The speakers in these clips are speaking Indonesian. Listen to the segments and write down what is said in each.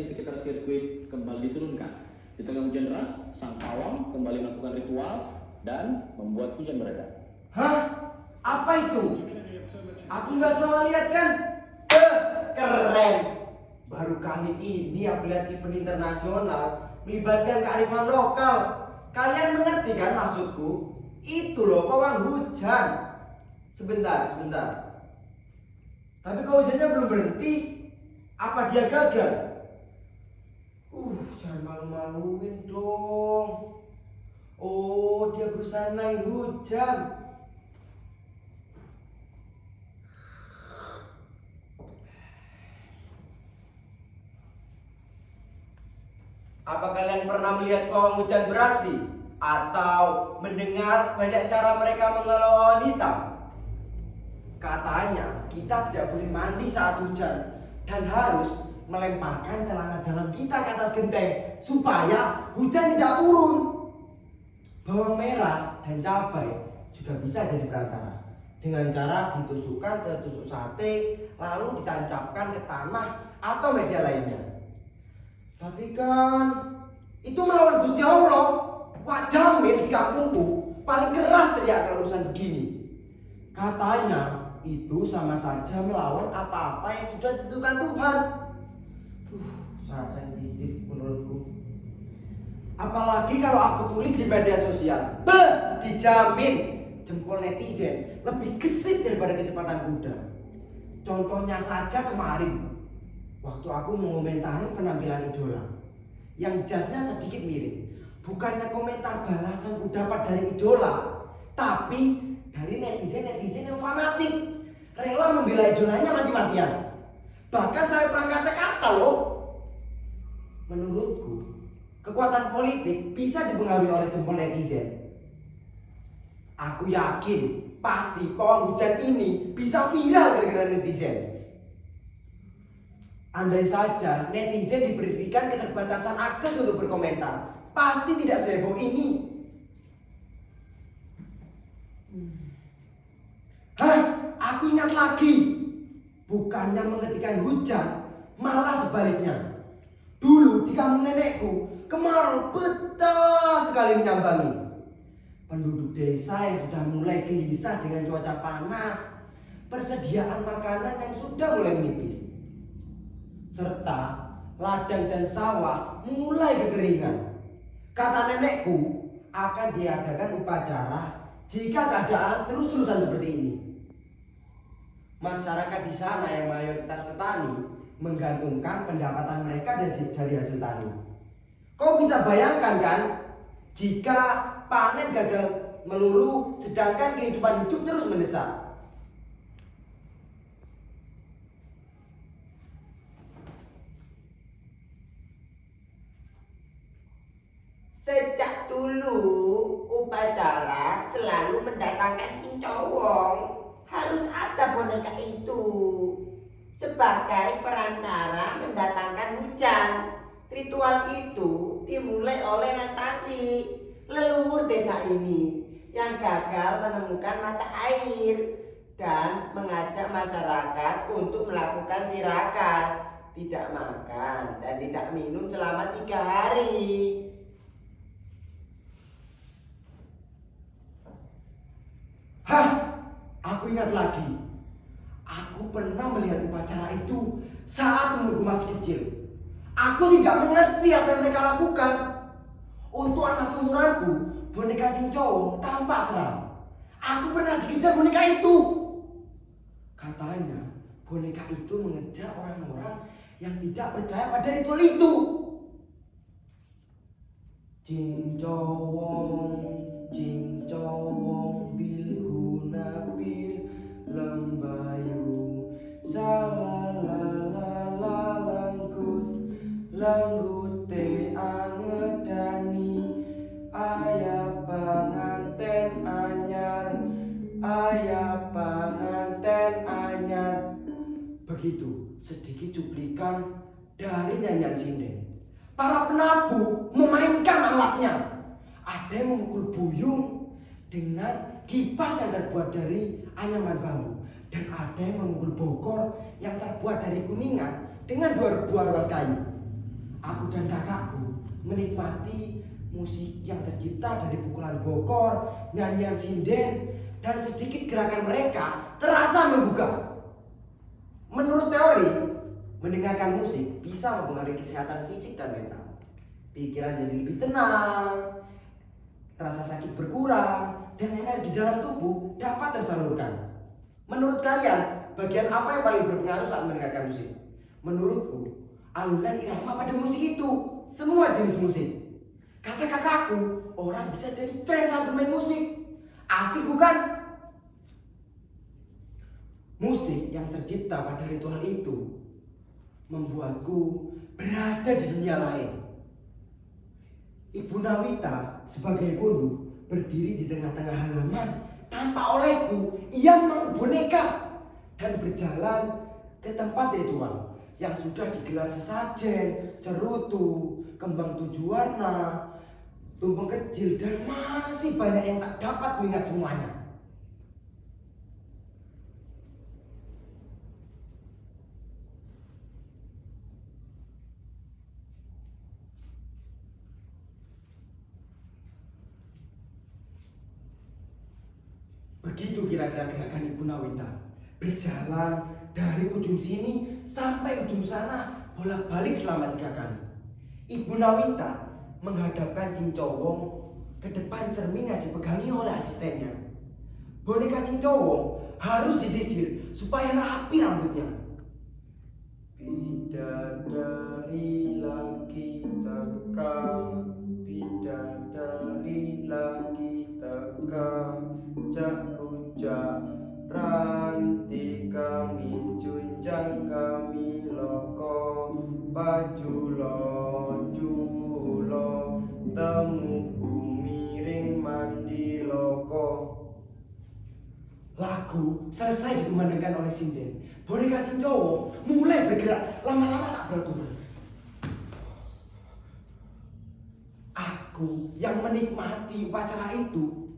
di sekitar sirkuit kembali diturunkan. Di tengah hujan deras, sang pawang kembali melakukan ritual dan membuat hujan mereda. Hah? Apa itu? Aku nggak salah lihat kan? Keren! Baru kali ini aku lihat event internasional melibatkan kearifan lokal. Kalian mengerti kan maksudku? Itu loh pawang hujan. Sebentar. Tapi kok hujannya belum berhenti? Apa dia gagal? Jangan malu-maluin dong. Oh, dia berusaha naik hujan. Apa kalian pernah melihat pawang hujan beraksi? Atau mendengar banyak cara mereka mengelola wanita? Katanya kita tidak boleh mandi saat hujan dan harus melemparkan celana dalam kita ke atas genteng supaya hujan tidak turun. Bawang merah dan cabai juga bisa jadi perantara dengan cara ditusukkan ke tusuk sate lalu ditancapkan ke tanah atau media lainnya. Tapi kan itu melawan Gusti Allah. Wak Jamil di kampungku paling keras teriak kalau urusan begini. Katanya itu sama saja melawan apa-apa yang sudah ditentukan Tuhan. Sangat sensitif menurutku. Apalagi kalau aku tulis di media sosial. Dijamin jempol netizen lebih gesit daripada kecepatan kuda. Contohnya saja kemarin waktu aku mengomentari penampilan idola yang jasnya sedikit miring. Bukannya komentar balasan ku dapat dari idola, tapi dari netizen yang fanatik, rela membela idolanya mati-matian. Bahkan saya pernah kata-kata loh. Menurutku, kekuatan politik bisa dipengaruhi oleh jempol netizen. Aku yakin pasti pawang hujan ini bisa viral gara-gara netizen. Andai saja netizen diberikan keterbatasan akses untuk berkomentar, pasti tidak seheboh ini. Aku ingat lagi. Bukannya menghentikan hujan, malah sebaliknya. Dulu di kampung nenekku, kemarau betah sekali menyambangi. Penduduk desa yang sudah mulai gelisah dengan cuaca panas, persediaan makanan yang sudah mulai menipis, serta ladang dan sawah mulai kekeringan. Kata nenekku, akan diadakan upacara jika keadaan terus-terusan seperti ini. Masyarakat di sana yang mayoritas petani menggantungkan pendapatan mereka dari hasil tani. Kau bisa bayangkan kan, jika panen gagal melulu sedangkan kehidupan hidup terus mendesak. Sejak dulu upacara selalu mendatangkan cincowong. Harus ada boneka itu sebagai perantara mendatangkan hujan. Ritual itu dimulai oleh Natasi, leluhur desa ini yang gagal menemukan mata air dan mengajak masyarakat untuk melakukan tirakat, tidak makan dan tidak minum selama 3 hari. Aku ingat lagi. Aku pernah melihat upacara itu saat umurku masih kecil. Aku tidak mengerti apa yang mereka lakukan. Untuk anak seumuranku, boneka cincong tampak seram. Aku pernah dikejar boneka itu. Katanya, boneka itu mengejar orang-orang yang tidak percaya pada ritual itu. Cincowong bilguna bil lembayu salalala langgut te angedani ayah panganten anyar. Begitu sedikit cuplikan dari nyanyian sinden. Para penabuh memainkan alatnya. Ada yang memukul buyung dengan kipas yang terbuat dari anyaman bambu, dan ada yang memukul bokor yang terbuat dari kuningan dengan 2 buah ruas kayu. aku dan kakakku menikmati musik yang tercipta dari pukulan bokor, nyanyian sinden, dan sedikit gerakan mereka terasa menggugah. Menurut teori, mendengarkan musik bisa mempengaruhi kesehatan fisik dan mental. Pikiran jadi lebih tenang, rasa sakit berkurang, dan energi dalam tubuh dapat tersalurkan. Menurut kalian, bagian apa yang paling berpengaruh saat mendengarkan musik? Menurutku, alunan irama pada musik itu, semua jenis musik. Kata kakakku, orang bisa jadi tren saat bermain musik. Asik bukan? Musik yang tercipta pada ritual itu membuatku berada di dunia lain. Ibu Nawita sebagai gundu berdiri di tengah-tengah halaman. Tanpa olehku, ia memangku boneka dan berjalan ke tempat ritual yang sudah digelar sesajen, cerutu, kembang 7 warna, tumpeng kecil, dan masih banyak yang tak dapat kuingat semuanya. Begitu kira-kira gerakan Ibu Nawita. Berjalan dari ujung sini sampai ujung sana, bolak-balik selama 3 kali. Ibu Nawita menghadapkan Cincowong ke depan cermin yang dipegangi oleh asistennya. Boneka Cincowong harus disisir supaya rapi rambutnya. Bidadari lagi teka, bidadari lagi teka, jak rujak ranti kami junjang kami loko, pajulo julo temu bumiring mandi loko. Lagu selesai dikumandangkan oleh sinden. Boneka Cincowong mulai bergerak, lama-lama tak beraturan. Aku yang menikmati upacara itu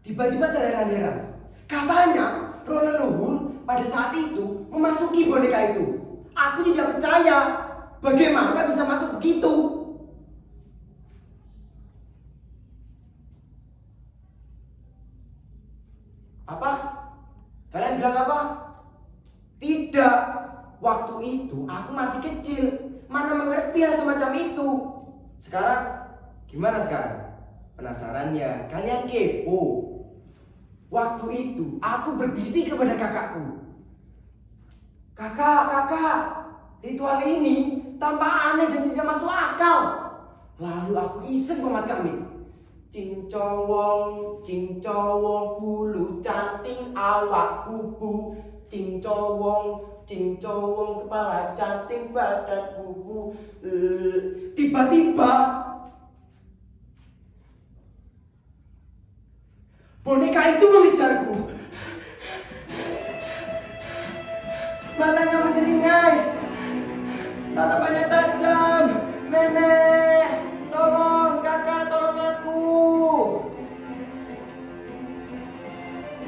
tiba-tiba terheran-heran. Katanya roh leluhur pada saat itu memasuki boneka itu. Aku tidak percaya. Bagaimana bisa masuk begitu? Apa? Kalian bilang apa? Tidak. Waktu itu aku masih kecil. Mana mengerti hal semacam itu. Sekarang, gimana sekarang? Penasaran ya? Kalian kepo. Waktu itu aku berbisik kepada kakakku. Kakak, ritual ini tampak aneh dan tidak masuk akal. Lalu aku iseng komat kami. Cincowong, bulu canting awak bubu. Cincowong, kepala canting badan bubu. Tiba-tiba boneka itu mengejarku. Matanya menyeringai, tatapannya tajam. Nenek, tolong, kakak, tolong aku.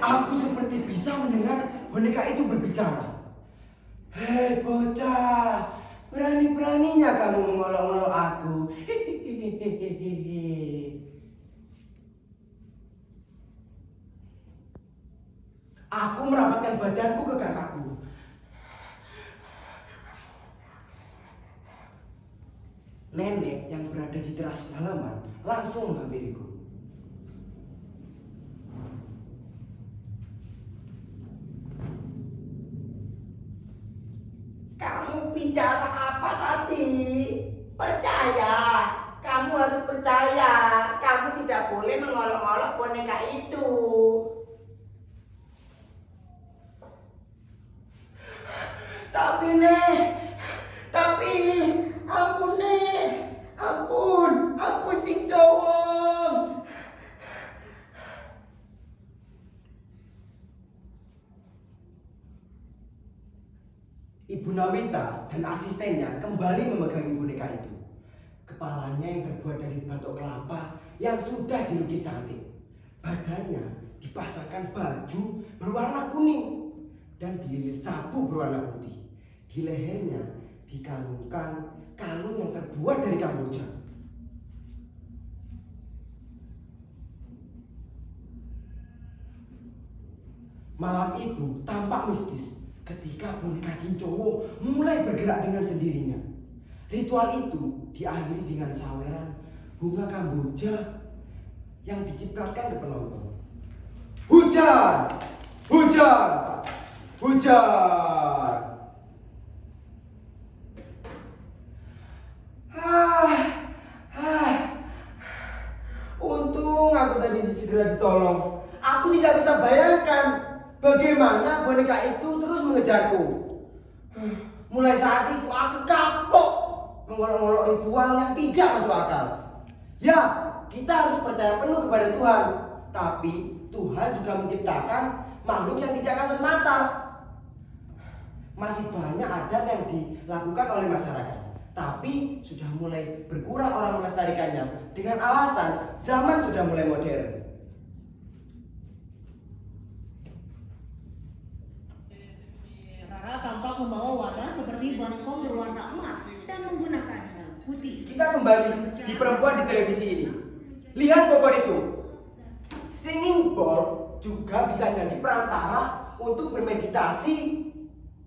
Aku seperti bisa mendengar boneka itu berbicara. Hei bocah, berani-beraninya kamu mengolok-olok aku. Aku merapatkan badanku ke kakakku. Nenek yang berada di teras halaman langsung menghampiriku. Kamu bicara apa tadi? Percaya, kamu harus percaya. Kamu tidak boleh mengolok-olok boneka itu. Tapi ampun ampun Cincowong. Ibu Nawita dan asistennya kembali memegangi boneka itu. Kepalanya yang terbuat dari batok kelapa yang sudah dilukis cantik. Badannya dipasangkan baju berwarna kuning dan dililit sabu berwarna putih. Di lehernya dikalungkan kalung yang terbuat dari Kamboja. Malam itu tampak mistis ketika boneka Cincowo mulai bergerak dengan sendirinya. Ritual itu diakhiri dengan saweran bunga Kamboja yang dicipratkan ke penonton. Hujan! Hujan! Hujan! Untung aku tadi segera ditolong. Aku tidak bisa bayangkan bagaimana boneka itu terus mengejarku. Mulai saat itu aku kapok mengolok-olok ritual yang tidak masuk akal. Ya, kita harus percaya penuh kepada Tuhan. Tapi Tuhan juga menciptakan makhluk yang tidak kasat mata. Masih banyak adat yang dilakukan oleh masyarakat, tapi sudah mulai berkurang orang melestarikannya dengan alasan zaman sudah mulai modern. Tentara tampak membawa wadah seperti baskom berwarna emas dan menggunakan helm putih. Kita kembali di perempuan di televisi ini. Lihat pokok itu. Singing bowl juga bisa jadi perantara untuk bermeditasi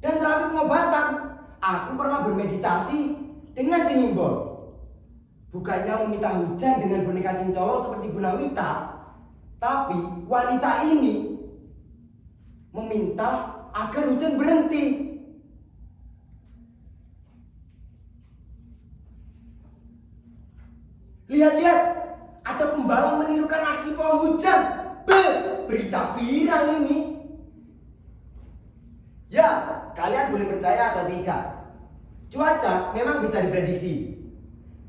dan terapi pengobatan. Aku pernah bermeditasi dengan singing bowl. Bukannya meminta hujan dengan boneka Cincowo seperti Bu Nawita, tapi wanita ini meminta agar hujan berhenti. Lihat-lihat, ada pembalap menirukan aksi pawang hujan. Berita viral ini. Ya, kalian boleh percaya atau tidak. Cuaca memang bisa diprediksi.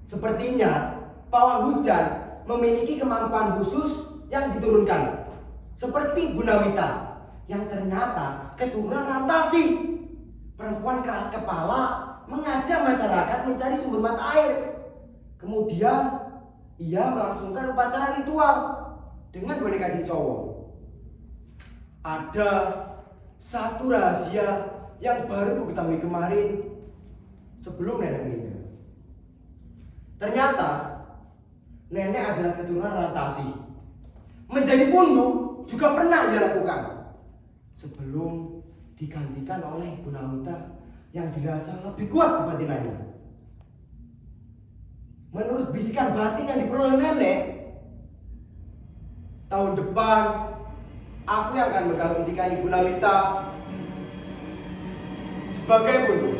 Sepertinya pawang hujan memiliki kemampuan khusus yang diturunkan. Seperti Bu Nawita yang ternyata keturunan Rantasi. Perempuan keras kepala mengajak masyarakat mencari sumber mata air. Kemudian ia melangsungkan upacara ritual dengan boneka Cincowo. Ada satu rahasia yang baru ku ketahui kemarin sebelum nenek meninggal. Ternyata nenek adalah keturunan Rantasi. Menjadi pundu juga pernah ia lakukan sebelum digantikan oleh Bu Nawita yang dirasa lebih kuat kebatinannya. Menurut bisikan batin yang diperoleh nenek, tahun depan aku yang akan menggantikan Ibu Nawita sebagai pundu.